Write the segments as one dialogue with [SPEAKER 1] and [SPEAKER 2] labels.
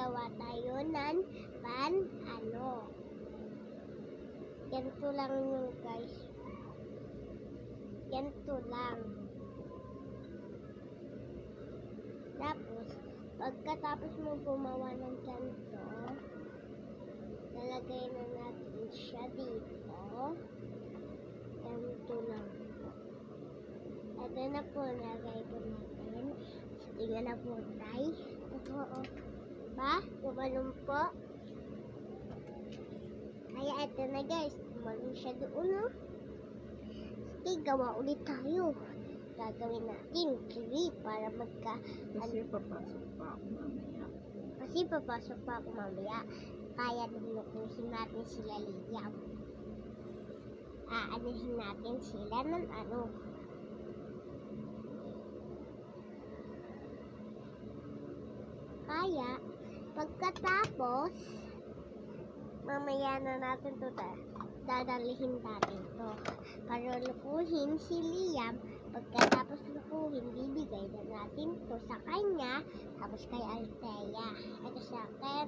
[SPEAKER 1] gawa tayo ng ano. Ganito lang yun, guys. Ganito lang. Tapos, pagkatapos mo gumawa ng ganito, lalagay na natin siya dito. Ganito lang po. Ito na po, nalagay po natin. Tingnan na po tayo. Oo. Diba? Tumalong po. Kaya ito na guys. Tumalong siya doon. No? Sige, gawa ulit tayo. Gagawin natin 3 para
[SPEAKER 2] Kasi papasok pa ako mamaya.
[SPEAKER 1] Kaya lulukuhin natin sila Liam. Aanihin natin sila ng ano. Kaya, pagkatapos, mamaya na natin ito dadalihin natin ito. Para lukuhin si Liam, pagkatapos lukuhin, bibigay na natin ito sa kanya, tapos kay Althea. Ito sa akin,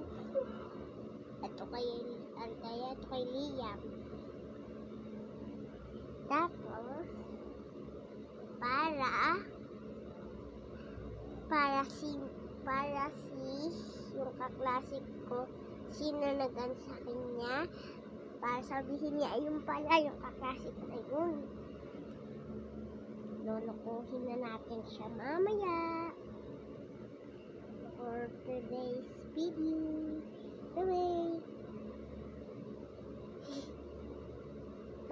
[SPEAKER 1] ito kay Althea, ito kay Liam. Tapos, para si yung kaklase ko, sino nagan sa kanya, para sabihin niya, ayun pala yung kaklase ko na yun. Lulukuhin na natin siya mamaya for today's video. Bye-bye!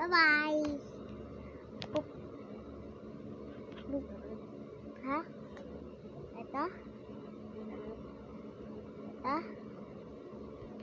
[SPEAKER 1] Bye-bye! Ha? Ito? Ito?